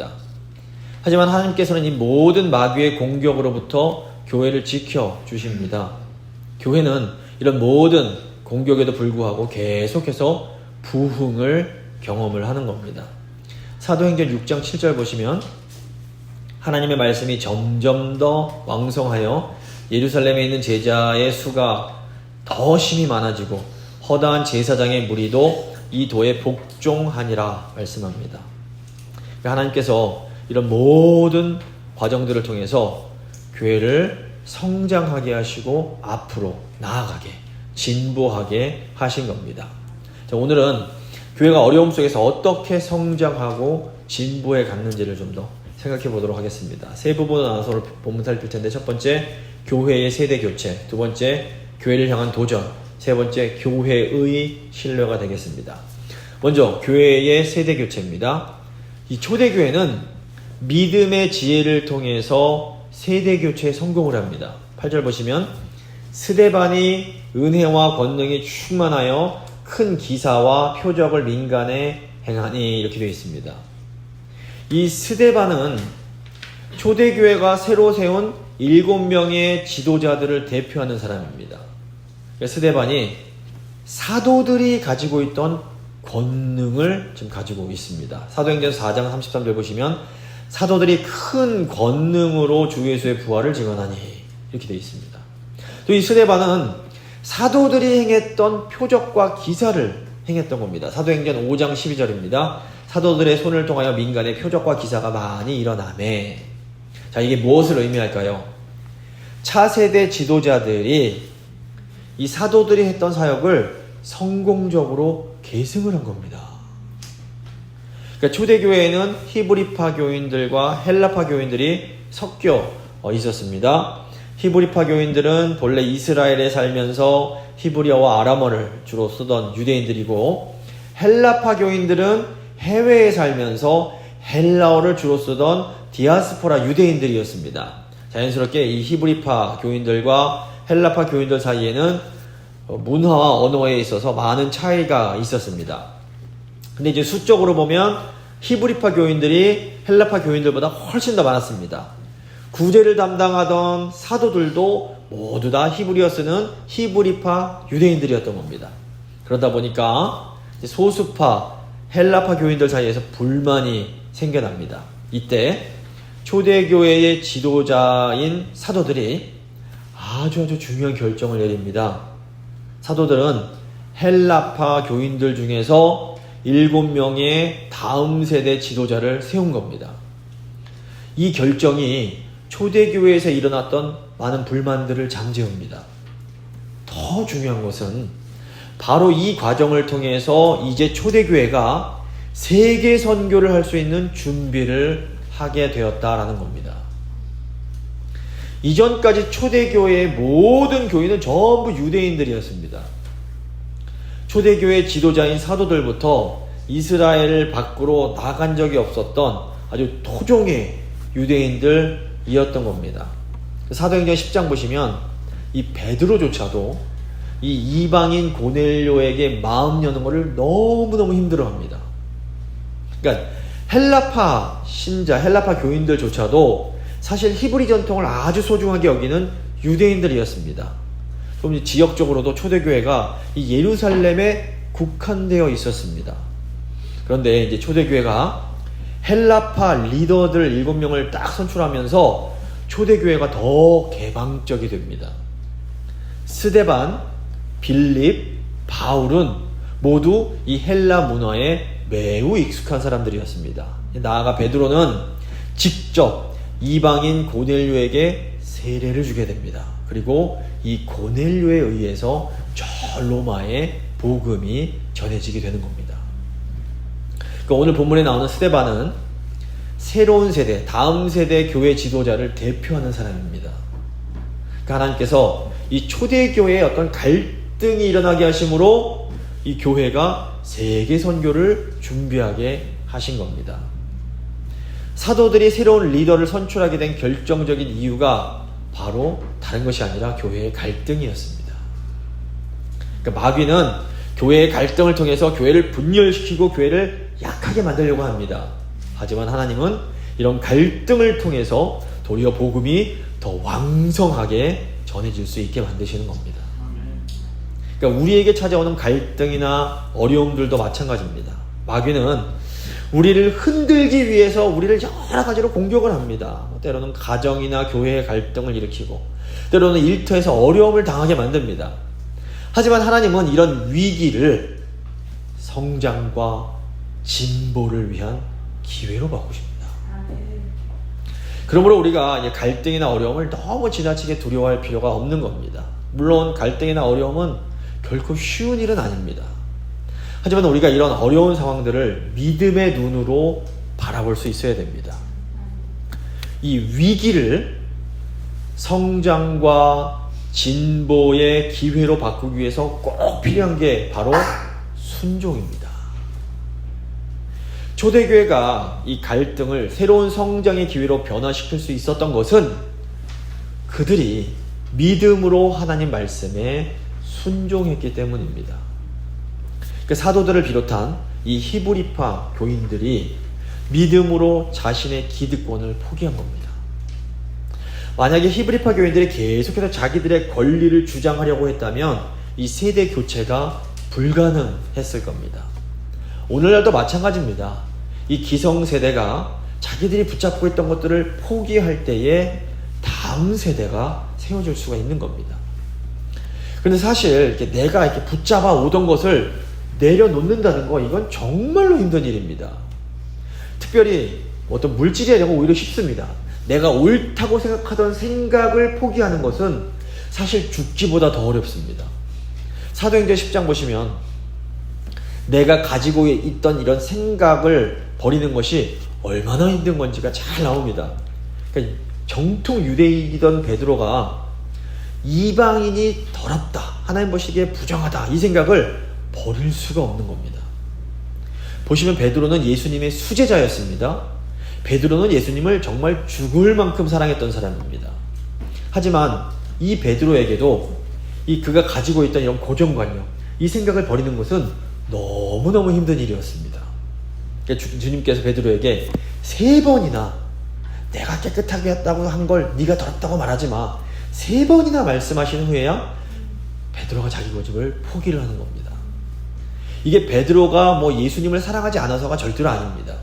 있습니다. 하지만 하나님께서는 이 모든 마귀의 공격으로부터 교회를 지켜주십니다. 교회는 이런 모든 공격에도 불구하고 계속해서 부흥을 경험을 하는 겁니다. 사도행전 6장 7절 보시면 하나님의 말씀이 점점 더 왕성하여 예루살렘에 있는 제자의 수가 더 심히 많아지고 허다한 제사장의 무리도 이 도에 복종하니라 말씀합니다. 하나님께서 이런 모든 과정들을 통해서 교회를 성장하게 하시고 앞으로 나아가게 진보하게 하신 겁니다. 자, 오늘은 교회가 어려움 속에서 어떻게 성장하고 진보해 갔는지를 좀 더 생각해 보도록 하겠습니다. 세 부분으로 나눠서 본문 살필 텐데, 첫 번째 교회의 세대 교체, 두 번째 교회를 향한 도전, 세 번째 교회의 신뢰가 되겠습니다. 먼저 교회의 세대 교체입니다. 이 초대교회는 믿음의 지혜를 통해서 세대 교체에 성공을 합니다. 8절 보시면 스데반이 은혜와 권능이 충만하여 큰 기사와 표적을 민간에 행하니, 이렇게 되어 있습니다. 이 스데반은 초대교회가 새로 세운 7명의 지도자들을 대표하는 사람입니다. 스데반이 사도들이 가지고 있던 권능을 지금 가지고 있습니다. 사도행전 4장 33절 보시면 사도들이 큰 권능으로 주 예수의 부활을 증언하니, 이렇게 되어 있습니다. 또 이 스데반은 사도들이 행했던 표적과 기사를 행했던 겁니다. 사도행전 5장 12절입니다. 사도들의 손을 통하여 민간에 표적과 기사가 많이 일어나매. 자, 이게 무엇을 의미할까요? 차세대 지도자들이 이 사도들이 했던 사역을 성공적으로 계승을 한 겁니다. 그러니까 초대교회에는 히브리파 교인들과 헬라파 교인들이 섞여 있었습니다. 히브리파 교인들은 본래 이스라엘에 살면서 히브리어와 아람어를 주로 쓰던 유대인들이고, 헬라파 교인들은 해외에 살면서 헬라어를 주로 쓰던 디아스포라 유대인들이었습니다. 자연스럽게 이 히브리파 교인들과 헬라파 교인들 사이에는 문화와 언어에 있어서 많은 차이가 있었습니다. 근데 이제 수적으로 보면 히브리파 교인들이 헬라파 교인들보다 훨씬 더 많았습니다. 구제를 담당하던 사도들도 모두 다 히브리어 쓰는 히브리파 유대인들이었던 겁니다. 그러다 보니까 소수파 헬라파 교인들 사이에서 불만이 생겨납니다. 이때 초대교회의 지도자인 사도들이 아주 중요한 결정을 내립니다. 사도들은 헬라파 교인들 중에서 7명의 다음 세대 지도자를 세운 겁니다. 이 결정이 초대교회에서 일어났던 많은 불만들을 잠재웁니다. 더 중요한 것은 바로 이 과정을 통해서 이제 초대교회가 세계 선교를 할 수 있는 준비를 하게 되었다라는 겁니다. 이전까지 초대교회의 모든 교인은 전부 유대인들이었습니다. 초대교회 지도자인 사도들부터 이스라엘 밖으로 나간 적이 없었던 아주 토종의 유대인들이었던 겁니다. 사도행전 10장 보시면 이 베드로조차도 이 이방인 고넬료에게 마음 여는 것을 너무너무 힘들어합니다. 그러니까 헬라파 신자, 헬라파 교인들조차도 사실 히브리 전통을 아주 소중하게 여기는 유대인들이었습니다. 그럼 지역적으로도 초대교회가 이 예루살렘에 국한되어 있었습니다. 그런데 이제 초대교회가 헬라파 리더들 7명을 딱 선출하면서 초대교회가 더 개방적이 됩니다. 스데반, 빌립, 바울은 모두 이 헬라 문화에 매우 익숙한 사람들이었습니다. 나아가 베드로는 직접 이방인 고넬료에게 세례를 주게 됩니다. 그리고 이 고넬료에 의해서 저 로마에 복음이 전해지게 되는 겁니다. 그러니까 오늘 본문에 나오는 스데반은 새로운 세대, 다음 세대 교회 지도자를 대표하는 사람입니다. 그러니까 하나님께서 이 초대교회에 어떤 갈등이 일어나게 하심으로 이 교회가 세계 선교를 준비하게 하신 겁니다. 사도들이 새로운 리더를 선출하게 된 결정적인 이유가 바로 다른 것이 아니라 교회의 갈등이었습니다. 그러니까 마귀는 교회의 갈등을 통해서 교회를 분열시키고 교회를 약하게 만들려고 합니다. 하지만 하나님은 이런 갈등을 통해서 도리어 복음이 더 왕성하게 전해질 수 있게 만드시는 겁니다. 그러니까 우리에게 찾아오는 갈등이나 어려움들도 마찬가지입니다. 마귀는 우리를 흔들기 위해서 우리를 여러 가지로 공격을 합니다. 때로는 가정이나 교회의 갈등을 일으키고 때로는 일터에서 어려움을 당하게 만듭니다. 하지만 하나님은 이런 위기를 성장과 진보를 위한 기회로 바꾸십니다. 그러므로 우리가 갈등이나 어려움을 너무 지나치게 두려워할 필요가 없는 겁니다. 물론 갈등이나 어려움은 결코 쉬운 일은 아닙니다. 하지만 우리가 이런 어려운 상황들을 믿음의 눈으로 바라볼 수 있어야 됩니다. 이 위기를 성장과 진보의 기회로 바꾸기 위해서 꼭 필요한 게 바로 순종입니다. 초대교회가 이 갈등을 새로운 성장의 기회로 변화시킬 수 있었던 것은 그들이 믿음으로 하나님 말씀에 순종했기 때문입니다. 그 사도들을 비롯한 이 히브리파 교인들이 믿음으로 자신의 기득권을 포기한 겁니다. 만약에 히브리파 교인들이 계속해서 자기들의 권리를 주장하려고 했다면 이 세대 교체가 불가능했을 겁니다. 오늘날도 마찬가지입니다. 이 기성세대가 자기들이 붙잡고 있던 것들을 포기할 때에 다음 세대가 세워질 수가 있는 겁니다. 그런데 사실 내가 이렇게 붙잡아 오던 것을 내려놓는다는 거, 이건 정말로 힘든 일입니다. 특별히 어떤 물질이 아니라 오히려 쉽습니다. 내가 옳다고 생각하던 생각을 포기하는 것은 사실 죽기보다 더 어렵습니다. 사도행전 10장 보시면 내가 가지고 있던 이런 생각을 버리는 것이 얼마나 힘든 건지가 잘 나옵니다. 그러니까 정통 유대인이던 베드로가 이방인이 더럽다, 하나님 보시기에 부정하다, 이 생각을 버릴 수가 없는 겁니다. 보시면 베드로는 예수님의 수제자였습니다. 베드로는 예수님을 정말 죽을 만큼 사랑했던 사람입니다. 하지만 이 베드로에게도 그가 가지고 있던 이런 고정관념, 이 생각을 버리는 것은 너무너무 힘든 일이었습니다. 주님께서 베드로에게 3번이나 내가 깨끗하게 했다고 한 걸 네가 더럽다고 말하지 마, 3번이나 말씀하신 후에야 베드로가 자기 고집을 포기를 하는 겁니다. 이게 베드로가 예수님을 사랑하지 않아서가 절대로 아닙니다.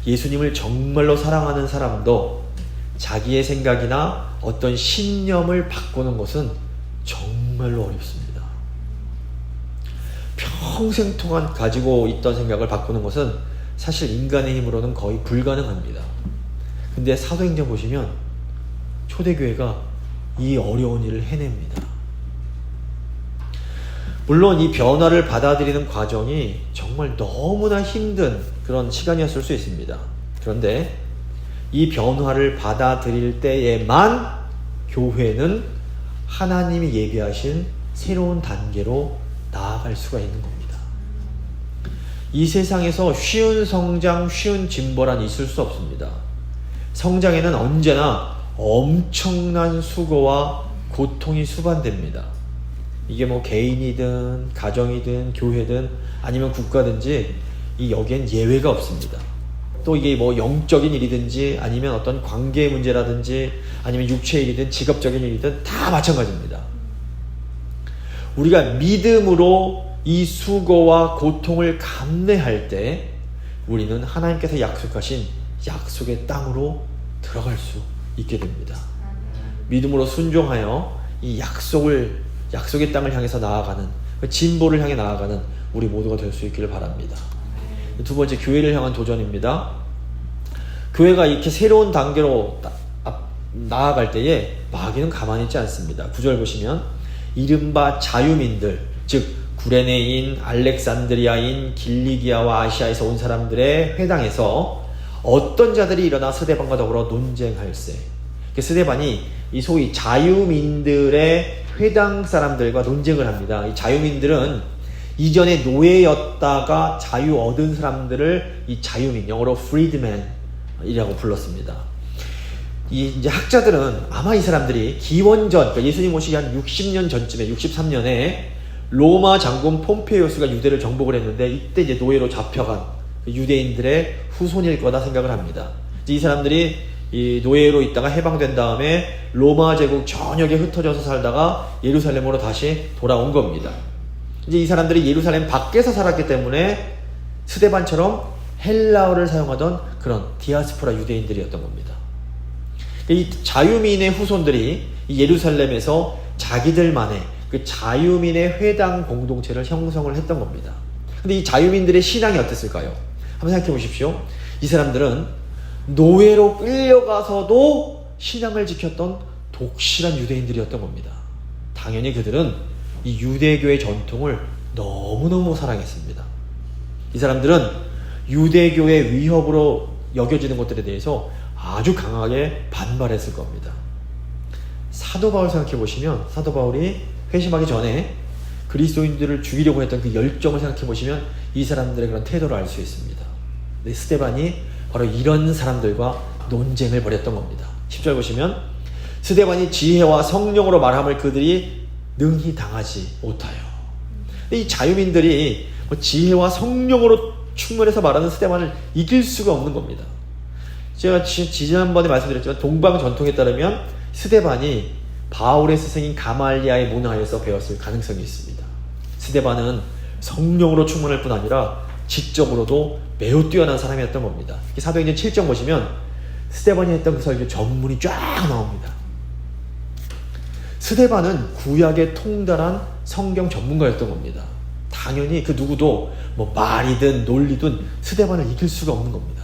예수님을 정말로 사랑하는 사람도 자기의 생각이나 어떤 신념을 바꾸는 것은 정말로 어렵습니다. 평생 동안 가지고 있던 생각을 바꾸는 것은 사실 인간의 힘으로는 거의 불가능합니다. 근데 사도행전 보시면 초대교회가 이 어려운 일을 해냅니다. 물론 이 변화를 받아들이는 과정이 정말 너무나 힘든 그런 시간이었을 수 있습니다. 그런데 이 변화를 받아들일 때에만 교회는 하나님이 예비하신 새로운 단계로 나아갈 수가 있는 겁니다. 이 세상에서 쉬운 성장, 쉬운 진보란 있을 수 없습니다. 성장에는 언제나 엄청난 수고와 고통이 수반됩니다. 이게 개인이든 가정이든 교회든 아니면 국가든지 여기엔 예외가 없습니다. 또 이게 영적인 일이든지 아니면 어떤 관계 문제라든지 아니면 육체의 일이든 직업적인 일이든 다 마찬가지입니다. 우리가 믿음으로 이 수고와 고통을 감내할 때 우리는 하나님께서 약속하신 약속의 땅으로 들어갈 수 있게 됩니다. 믿음으로 순종하여 이 약속의 땅을 향해서 나아가는, 진보를 향해 나아가는 우리 모두가 될 수 있기를 바랍니다. 두 번째, 교회를 향한 도전입니다. 교회가 이렇게 새로운 단계로 나아갈 때에 마귀는 가만히 있지 않습니다. 9절 보시면 이른바 자유민들, 즉 구레네인, 알렉산드리아인, 길리기아와 아시아에서 온 사람들의 회당에서 어떤 자들이 일어나 스데반과 더불어 논쟁할세. 스데반이 이 소위 자유민들의 회당 사람들과 논쟁을 합니다. 이 자유민들은 이전에 노예였다가 자유 얻은 사람들을 이 자유민, 영어로 freedman이라고 불렀습니다. 이제 학자들은 아마 이 사람들이 기원전, 그러니까 예수님 오시기 한 60년 전쯤에, 63년에 로마 장군 폼페이오스가 유대를 정복을 했는데 이때 이제 노예로 잡혀간 유대인들의 후손일 거다 생각을 합니다. 이 사람들이 이 노예로 있다가 해방된 다음에 로마 제국 전역에 흩어져서 살다가 예루살렘으로 다시 돌아온 겁니다. 이제 이 사람들이 예루살렘 밖에서 살았기 때문에 스데반처럼 헬라어를 사용하던 그런 디아스포라 유대인들이었던 겁니다. 이 자유민의 후손들이 이 예루살렘에서 자기들만의 그 자유민의 회당 공동체를 형성을 했던 겁니다. 근데 이 자유민들의 신앙이 어땠을까요? 한번 생각해 보십시오. 이 사람들은 노예로 끌려가서도 신앙을 지켰던 독실한 유대인들이었던 겁니다. 당연히 그들은 이 유대교의 전통을 너무너무 사랑했습니다. 이 사람들은 유대교의 위협으로 여겨지는 것들에 대해서 아주 강하게 반발했을 겁니다. 사도 바울 생각해 보시면, 사도 바울이 회심하기 전에 그리스도인들을 죽이려고 했던 그 열정을 생각해 보시면 이 사람들의 그런 태도를 알 수 있습니다. 근데 스데반이 바로 이런 사람들과 논쟁을 벌였던 겁니다. 10절 보시면 스데반이 지혜와 성령으로 말함을 그들이 능히 당하지 못하여. 이 자유민들이 지혜와 성령으로 충만해서 말하는 스데반을 이길 수가 없는 겁니다. 제가 지난번에 말씀드렸지만 동방 전통에 따르면 스데반이 바울의 스승인 가말리아의 문화에서 배웠을 가능성이 있습니다. 스데반은 성령으로 충만할 뿐 아니라 지적으로도 매우 뛰어난 사람이었던 겁니다. 사도행전 7장 보시면 스데반이 했던 그 설교 전문이 쫙 나옵니다. 스데반은 구약에 통달한 성경 전문가였던 겁니다. 당연히 그 누구도 말이든 논리든 스데반을 이길 수가 없는 겁니다.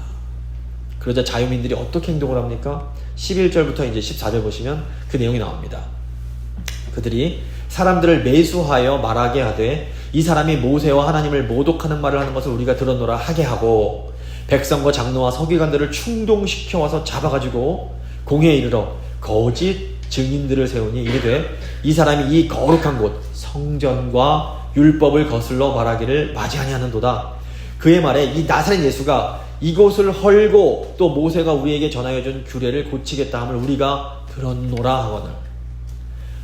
그러자 자유민들이 어떻게 행동을 합니까? 11절부터 이제 14절 보시면 그 내용이 나옵니다. 그들이 사람들을 매수하여 말하게 하되 이 사람이 모세와 하나님을 모독하는 말을 하는 것을 우리가 들었노라 하게 하고 백성과 장로와 서기관들을 충동시켜 와서 잡아가지고 공회에 이르러 거짓 증인들을 세우니 이르되 이 사람이 이 거룩한 곳 성전과 율법을 거슬러 말하기를 맞이하냐는도다. 그의 말에 이 나사렛 예수가 이곳을 헐고 또 모세가 우리에게 전하여 준 규례를 고치겠다 함을 우리가 들었노라 하거늘.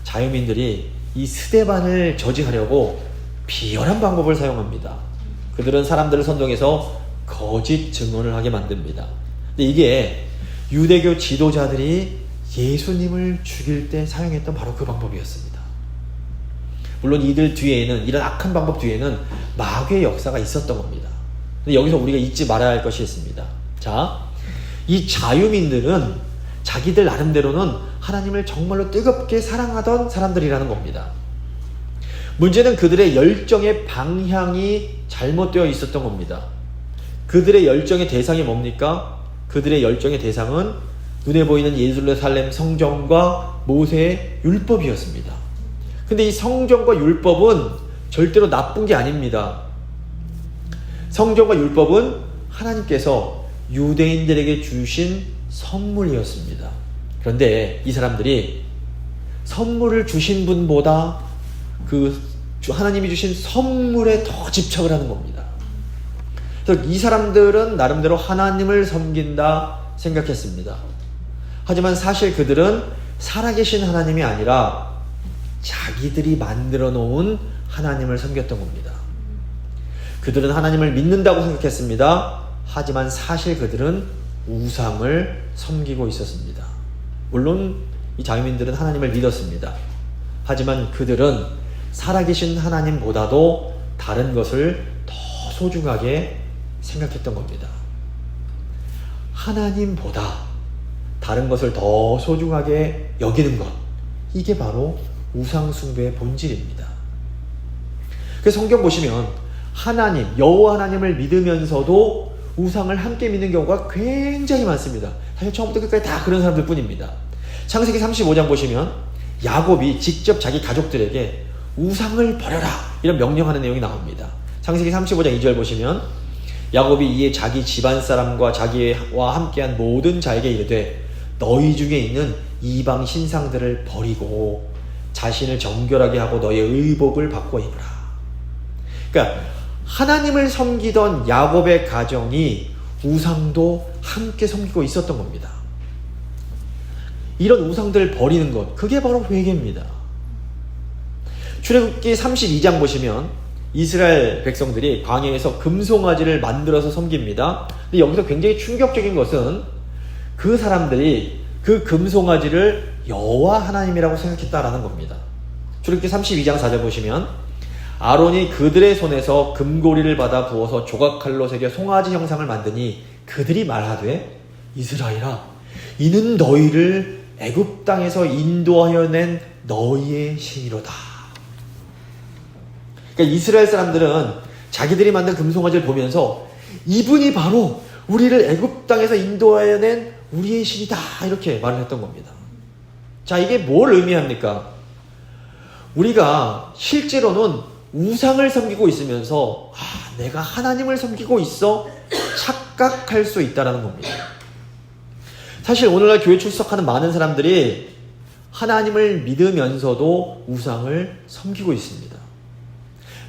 자유민들이 이 스데반을 저지하려고 비열한 방법을 사용합니다. 그들은 사람들을 선동해서 거짓 증언을 하게 만듭니다. 근데 이게 유대교 지도자들이 예수님을 죽일 때 사용했던 바로 그 방법이었습니다. 물론 이들 뒤에는, 이런 악한 방법 뒤에는 마귀의 역사가 있었던 겁니다. 근데 여기서 우리가 잊지 말아야 할 것이 있습니다. 자, 이 자유민들은 자기들 나름대로는 하나님을 정말로 뜨겁게 사랑하던 사람들이라는 겁니다. 문제는 그들의 열정의 방향이 잘못되어 있었던 겁니다. 그들의 열정의 대상이 뭡니까? 그들의 열정의 대상은 눈에 보이는 예루살렘 성전과 모세의 율법이었습니다. 근데 이 성전과 율법은 절대로 나쁜 게 아닙니다. 성전과 율법은 하나님께서 유대인들에게 주신 선물이었습니다. 그런데 이 사람들이 선물을 주신 분보다 그 하나님이 주신 선물에 더 집착을 하는 겁니다. 그래서 이 사람들은 나름대로 하나님을 섬긴다 생각했습니다. 하지만 사실 그들은 살아계신 하나님이 아니라 자기들이 만들어 놓은 하나님을 섬겼던 겁니다. 그들은 하나님을 믿는다고 생각했습니다. 하지만 사실 그들은 우상을 섬기고 있었습니다. 물론 이 자유민들은 하나님을 믿었습니다. 하지만 그들은 살아계신 하나님보다도 다른 것을 더 소중하게 생각했던 겁니다. 하나님보다 다른 것을 더 소중하게 여기는 것, 이게 바로 우상 숭배의 본질입니다. 그래서 성경 보시면 하나님, 여호와 하나님을 믿으면서도 우상을 함께 믿는 경우가 굉장히 많습니다. 사실 처음부터 끝까지 다 그런 사람들 뿐입니다. 창세기 35장 보시면 야곱이 직접 자기 가족들에게 우상을 버려라 이런 명령하는 내용이 나옵니다. 창세기 35장 2절 보시면 야곱이 이에 자기 집안 사람과 자기와 함께한 모든 자에게 이르되 너희 중에 있는 이방 신상들을 버리고 자신을 정결하게 하고 너의 의복을 바꿔 입으라. 그러니까 하나님을 섬기던 야곱의 가정이 우상도 함께 섬기고 있었던 겁니다. 이런 우상들을 버리는 것, 그게 바로 회개입니다. 출애굽기 32장 보시면 이스라엘 백성들이 광야에서 금송아지를 만들어서 섬깁니다. 근데 여기서 굉장히 충격적인 것은 그 사람들이 그 금송아지를 여호와 하나님이라고 생각했다라는 겁니다. 출애굽기 32장 4절 보시면 아론이 그들의 손에서 금고리를 받아 부어서 조각칼로 새겨 송아지 형상을 만드니 그들이 말하되 이스라엘아 이는 너희를 애굽 땅에서 인도하여 낸 너희의 신이로다. 그러니까 이스라엘 사람들은 자기들이 만든 금송아지를 보면서 이분이 바로 우리를 애굽 땅에서 인도하여 낸 우리의 신이다 이렇게 말을 했던 겁니다. 자, 이게 뭘 의미합니까? 우리가 실제로는 우상을 섬기고 있으면서 내가 하나님을 섬기고 있어 착각할 수 있다는 겁니다. 사실 오늘날 교회 출석하는 많은 사람들이 하나님을 믿으면서도 우상을 섬기고 있습니다.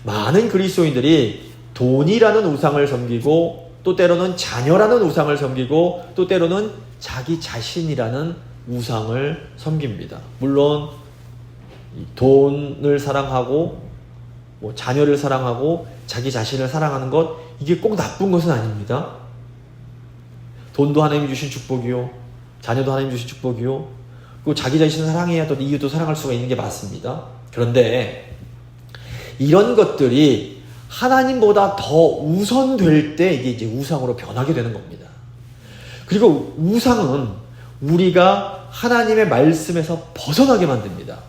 많은 그리스도인들이 돈이라는 우상을 섬기고 또 때로는 자녀라는 우상을 섬기고 또 때로는 자기 자신이라는 우상을 섬깁니다. 물론 돈을 사랑하고 자녀를 사랑하고 자기 자신을 사랑하는 것 이게 꼭 나쁜 것은 아닙니다. 돈도 하나님이 주신 축복이요 자녀도 하나님이 주신 축복이요 그리고 자기 자신을 사랑해야 또 이웃도 사랑할 수가 있는 게 맞습니다. 그런데 이런 것들이 하나님보다 더 우선될 때 이게 이제 우상으로 변하게 되는 겁니다. 그리고 우상은 우리가 하나님의 말씀에서 벗어나게 만듭니다.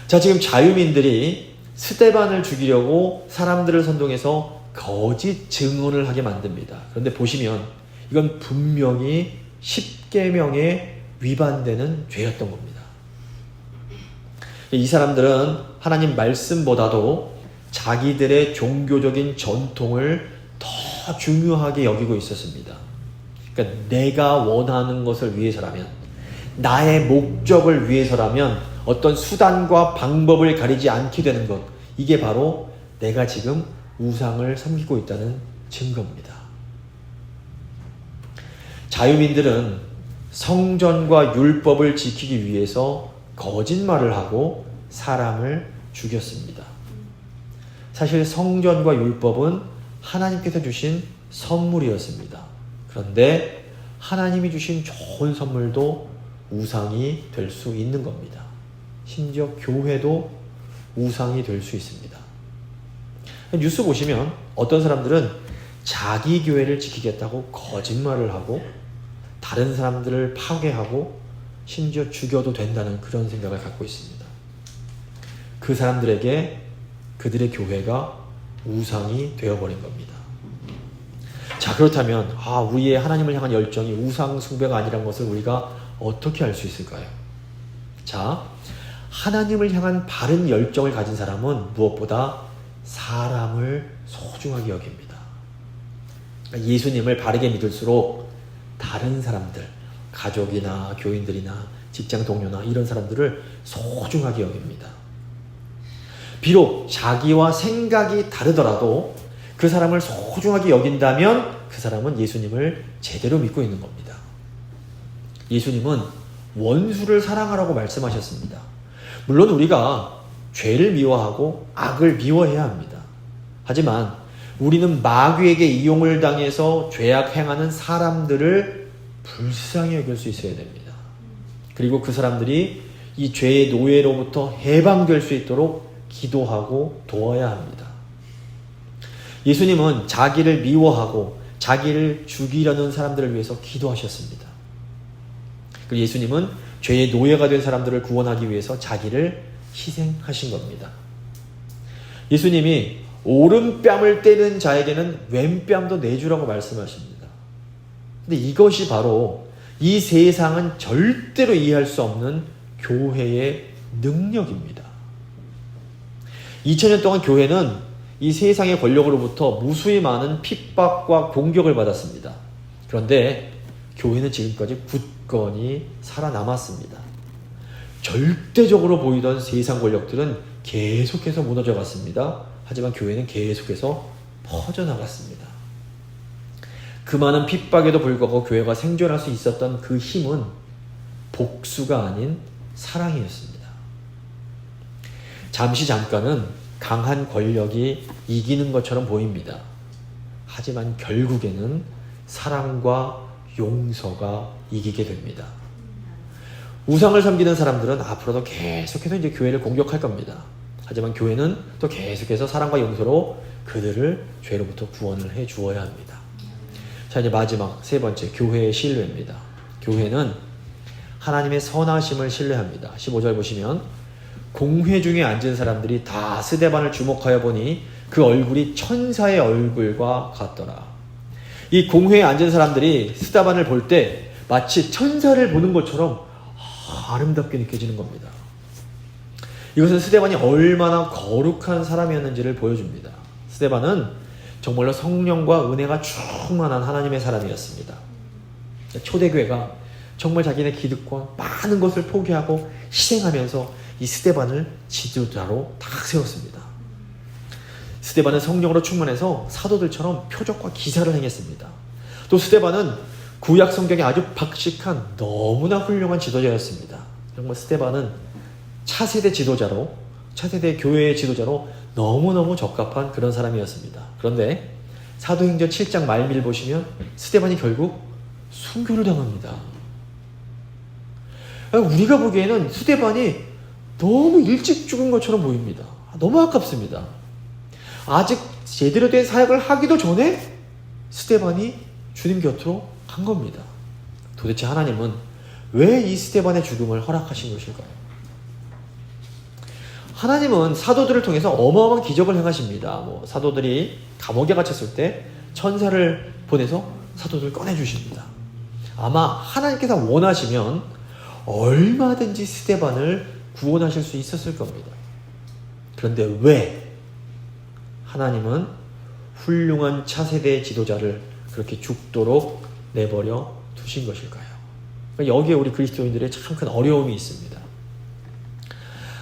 자, 지금 자유민들이 스데반을 죽이려고 사람들을 선동해서 거짓 증언을 하게 만듭니다. 그런데 보시면 이건 분명히 십계명에 위반되는 죄였던 겁니다. 이 사람들은 하나님 말씀보다도 자기들의 종교적인 전통을 더 중요하게 여기고 있었습니다. 그러니까 내가 원하는 것을 위해서라면, 나의 목적을 위해서라면 어떤 수단과 방법을 가리지 않게 되는 것, 이게 바로 내가 지금 우상을 섬기고 있다는 증거입니다. 자유민들은 성전과 율법을 지키기 위해서 거짓말을 하고 사람을 죽였습니다. 사실 성전과 율법은 하나님께서 주신 선물이었습니다. 그런데 하나님이 주신 좋은 선물도 우상이 될 수 있는 겁니다. 심지어 교회도 우상이 될 수 있습니다. 뉴스 보시면 어떤 사람들은 자기 교회를 지키겠다고 거짓말을 하고 다른 사람들을 파괴하고 심지어 죽여도 된다는 그런 생각을 갖고 있습니다. 그 사람들에게 그들의 교회가 우상이 되어버린 겁니다. 자, 그렇다면 우리의 하나님을 향한 열정이 우상 숭배가 아니란 것을 우리가 어떻게 알 수 있을까요? 자, 하나님을 향한 바른 열정을 가진 사람은 무엇보다 사람을 소중하게 여깁니다. 예수님을 바르게 믿을수록 다른 사람들, 가족이나 교인들이나 직장 동료나 이런 사람들을 소중하게 여깁니다. 비록 자기와 생각이 다르더라도 그 사람을 소중하게 여긴다면 그 사람은 예수님을 제대로 믿고 있는 겁니다. 예수님은 원수를 사랑하라고 말씀하셨습니다. 물론 우리가 죄를 미워하고 악을 미워해야 합니다. 하지만 우리는 마귀에게 이용을 당해서 죄악 행하는 사람들을 불쌍히 여길 수 있어야 됩니다. 그리고 그 사람들이 이 죄의 노예로부터 해방될 수 있도록 기도하고 도와야 합니다. 예수님은 자기를 미워하고 자기를 죽이려는 사람들을 위해서 기도하셨습니다. 그리고 예수님은 죄의 노예가 된 사람들을 구원하기 위해서 자기를 희생하신 겁니다. 예수님이 오른뺨을 때리는 자에게는 왼뺨도 내주라고 말씀하십니다. 근데 이것이 바로 이 세상은 절대로 이해할 수 없는 교회의 능력입니다. 2000년 동안 교회는 이 세상의 권력으로부터 무수히 많은 핍박과 공격을 받았습니다. 그런데 교회는 지금까지 굳건히 살아남았습니다. 절대적으로 보이던 세상 권력들은 계속해서 무너져 갔습니다. 하지만 교회는 계속해서 퍼져나갔습니다. 그 많은 핍박에도 불구하고 교회가 생존할 수 있었던 그 힘은 복수가 아닌 사랑이었습니다. 잠깐은 강한 권력이 이기는 것처럼 보입니다. 하지만 결국에는 사랑과 용서가 이기게 됩니다. 우상을 섬기는 사람들은 앞으로도 계속해서 이제 교회를 공격할 겁니다. 하지만 교회는 또 계속해서 사랑과 용서로 그들을 죄로부터 구원을 해 주어야 합니다. 자, 이제 마지막 세 번째, 교회의 신뢰입니다. 교회는 하나님의 선하심을 신뢰합니다. 15절 보시면 공회 중에 앉은 사람들이 다 스데반을 주목하여 보니 그 얼굴이 천사의 얼굴과 같더라. 이 공회에 앉은 사람들이 스데반을 볼 때 마치 천사를 보는 것처럼 아름답게 느껴지는 겁니다. 이것은 스데반이 얼마나 거룩한 사람이었는지를 보여줍니다. 스데반은 정말로 성령과 은혜가 충만한 하나님의 사람이었습니다. 초대교회가 정말 자기네 기득권 많은 것을 포기하고 희생하면서 이 스데반을 지도자로 딱 세웠습니다. 스데반은 성령으로 충만해서 사도들처럼 표적과 기사를 행했습니다. 또 스데반은 구약 성경에 아주 박식한 너무나 훌륭한 지도자였습니다. 정말 스데반은 차세대 지도자로, 차세대 교회의 지도자로 너무너무 적합한 그런 사람이었습니다. 그런데 사도행전 7장 말미를 보시면 스데반이 결국 순교를 당합니다. 우리가 보기에는 스데반이 너무 일찍 죽은 것처럼 보입니다. 너무 아깝습니다. 아직 제대로 된 사역을 하기도 전에 스데반이 주님 곁으로 간 겁니다. 도대체 하나님은 왜 이 스데반의 죽음을 허락하신 것일까요? 하나님은 사도들을 통해서 어마어마한 기적을 행하십니다. 사도들이 감옥에 갇혔을 때 천사를 보내서 사도들을 꺼내주십니다. 아마 하나님께서 원하시면 얼마든지 스데반을 구원하실 수 있었을 겁니다. 그런데 왜 하나님은 훌륭한 차세대 지도자를 그렇게 죽도록 내버려 두신 것일까요? 여기에 우리 그리스도인들의 참 큰 어려움이 있습니다.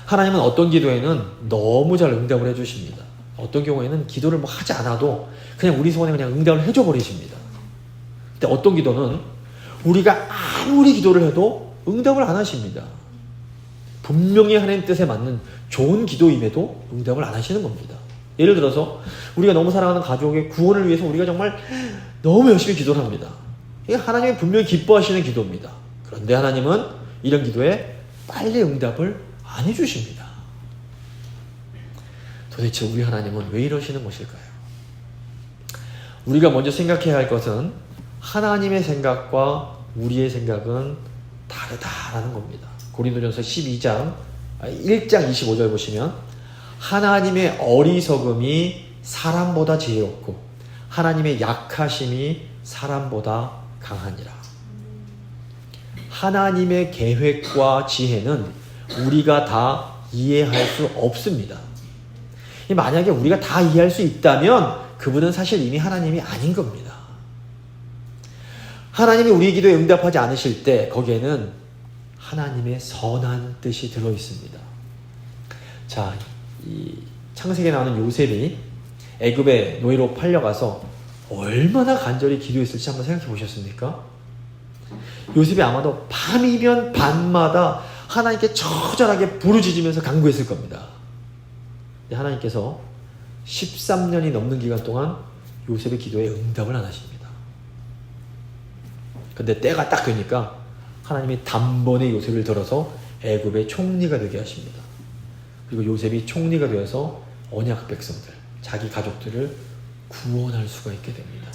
하나님은 어떤 기도에는 너무 잘 응답을 해주십니다. 어떤 경우에는 기도를 하지 않아도 그냥 우리 소원에 그냥 응답을 해줘 버리십니다. 근데 어떤 기도는 우리가 아무리 기도를 해도 응답을 안 하십니다. 분명히 하나님 뜻에 맞는 좋은 기도임에도 응답을 안 하시는 겁니다. 예를 들어서 우리가 너무 사랑하는 가족의 구원을 위해서 우리가 정말 너무 열심히 기도를 합니다. 이게 하나님이 분명히 기뻐하시는 기도입니다. 그런데 하나님은 이런 기도에 빨리 응답을 안 해주십니다. 도대체 우리 하나님은 왜 이러시는 것일까요? 우리가 먼저 생각해야 할 것은 하나님의 생각과 우리의 생각은 다르다라는 겁니다. 고린도전서 1장 25절 보시면 하나님의 어리석음이 사람보다 지혜롭고 하나님의 약하심이 사람보다 강하니라. 하나님의 계획과 지혜는 우리가 다 이해할 수 없습니다. 만약에 우리가 다 이해할 수 있다면 그분은 사실 이미 하나님이 아닌 겁니다. 하나님이 우리 기도에 응답하지 않으실 때 거기에는 하나님의 선한 뜻이 들어 있습니다. 자, 이 창세기에 나오는 요셉이 애굽의 노예로 팔려가서 얼마나 간절히 기도했을지 한번 생각해 보셨습니까? 요셉이 아마도 밤이면 밤마다 하나님께 처절하게 부르짖으면서 간구했을 겁니다. 하나님께서 13년이 넘는 기간 동안 요셉의 기도에 응답을 안 하십니다. 근데 때가 딱 되니까 하나님이 단번에 요셉을 들어서 애굽의 총리가 되게 하십니다. 그리고 요셉이 총리가 되어서 언약 백성들, 자기 가족들을 구원할 수가 있게 됩니다.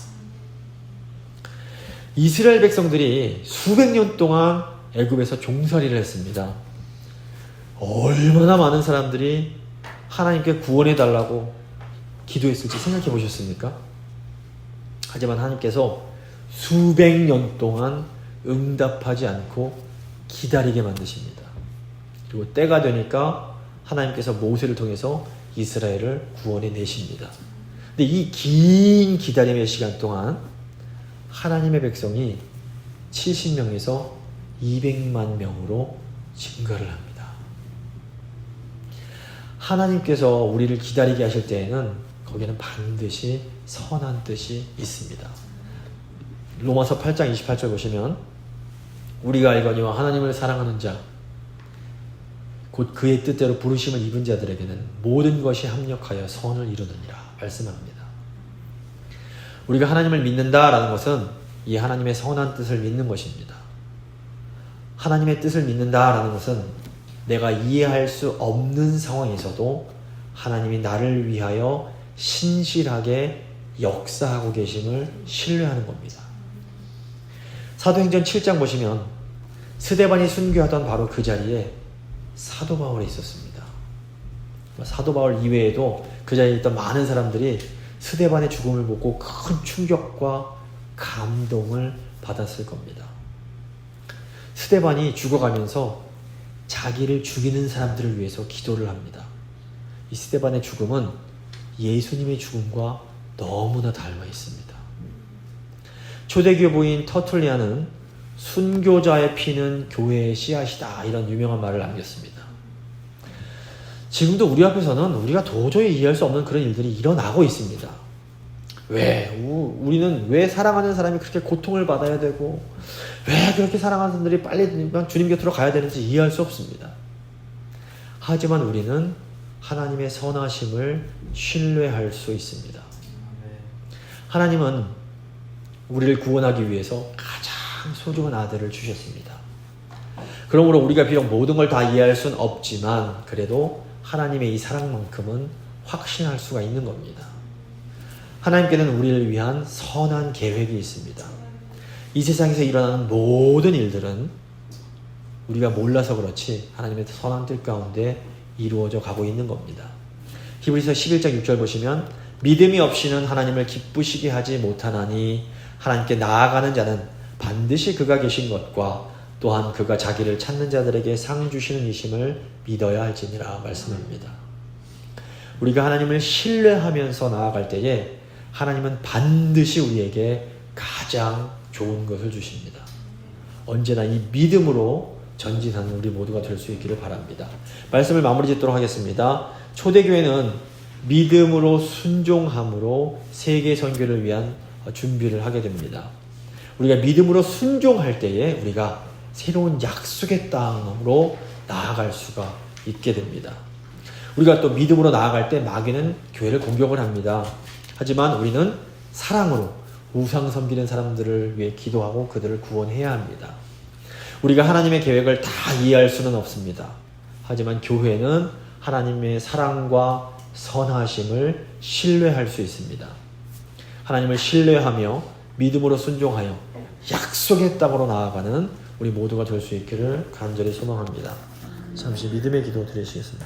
이스라엘 백성들이 수백 년 동안 애굽에서 종살이를 했습니다. 얼마나 많은 사람들이 하나님께 구원해달라고 기도했을지 생각해 보셨습니까? 하지만 하나님께서 수백 년 동안 응답하지 않고 기다리게 만드십니다. 그리고 때가 되니까 하나님께서 모세를 통해서 이스라엘을 구원해 내십니다. 근데 이 긴 기다림의 시간 동안 하나님의 백성이 70명에서 200만 명으로 증가를 합니다. 하나님께서 우리를 기다리게 하실 때에는 거기에는 반드시 선한 뜻이 있습니다. 로마서 8장 28절 보시면 우리가 알거니와 하나님을 사랑하는 자 곧 그의 뜻대로 부르심을 입은 자들에게는 모든 것이 합력하여 선을 이루느니라 말씀합니다. 우리가 하나님을 믿는다라는 것은 이 하나님의 선한 뜻을 믿는 것입니다. 하나님의 뜻을 믿는다라는 것은 내가 이해할 수 없는 상황에서도 하나님이 나를 위하여 신실하게 역사하고 계심을 신뢰하는 겁니다. 사도행전 7장 보시면 스데반이 순교하던 바로 그 자리에 사도 바울이 있었습니다. 사도 바울 이외에도 그 자리에 있던 많은 사람들이 스데반의 죽음을 보고 큰 충격과 감동을 받았을 겁니다. 스데반이 죽어가면서 자기를 죽이는 사람들을 위해서 기도를 합니다. 이 스데반의 죽음은 예수님의 죽음과 너무나 닮아 있습니다. 초대교부인 터툴리안은 순교자의 피는 교회의 씨앗이다 이런 유명한 말을 남겼습니다. 지금도 우리 앞에서는 우리가 도저히 이해할 수 없는 그런 일들이 일어나고 있습니다. 우리는 왜 사랑하는 사람이 그렇게 고통을 받아야 되고 왜 그렇게 사랑하는 사람들이 빨리 주님 곁으로 가야 되는지 이해할 수 없습니다. 하지만 우리는 하나님의 선하심을 신뢰할 수 있습니다. 하나님은 우리를 구원하기 위해서 가장 소중한 아들을 주셨습니다. 그러므로 우리가 비록 모든 걸 다 이해할 수는 없지만 그래도 하나님의 이 사랑만큼은 확신할 수가 있는 겁니다. 하나님께는 우리를 위한 선한 계획이 있습니다. 이 세상에서 일어나는 모든 일들은 우리가 몰라서 그렇지 하나님의 선한 뜻 가운데 이루어져 가고 있는 겁니다. 히브리서 11장 6절 보시면 믿음이 없이는 하나님을 기쁘시게 하지 못하나니 하나님께 나아가는 자는 반드시 그가 계신 것과 또한 그가 자기를 찾는 자들에게 상 주시는 이심을 믿어야 할지니라 말씀합니다. 우리가 하나님을 신뢰하면서 나아갈 때에 하나님은 반드시 우리에게 가장 좋은 것을 주십니다. 언제나 이 믿음으로 전진하는 우리 모두가 될 수 있기를 바랍니다. 말씀을 마무리 짓도록 하겠습니다. 초대교회는 믿음으로 순종함으로 세계 선교를 위한 준비를 하게 됩니다. 우리가 믿음으로 순종할 때에 우리가 새로운 약속의 땅으로 나아갈 수가 있게 됩니다. 우리가 또 믿음으로 나아갈 때 마귀는 교회를 공격을 합니다. 하지만 우리는 사랑으로 우상 섬기는 사람들을 위해 기도하고 그들을 구원해야 합니다. 우리가 하나님의 계획을 다 이해할 수는 없습니다. 하지만 교회는 하나님의 사랑과 선하심을 신뢰할 수 있습니다. 하나님을 신뢰하며 믿음으로 순종하여 약속의 땅으로 나아가는 우리 모두가 될 수 있기를 간절히 소망합니다. 잠시 믿음의 기도 드리시겠습니다.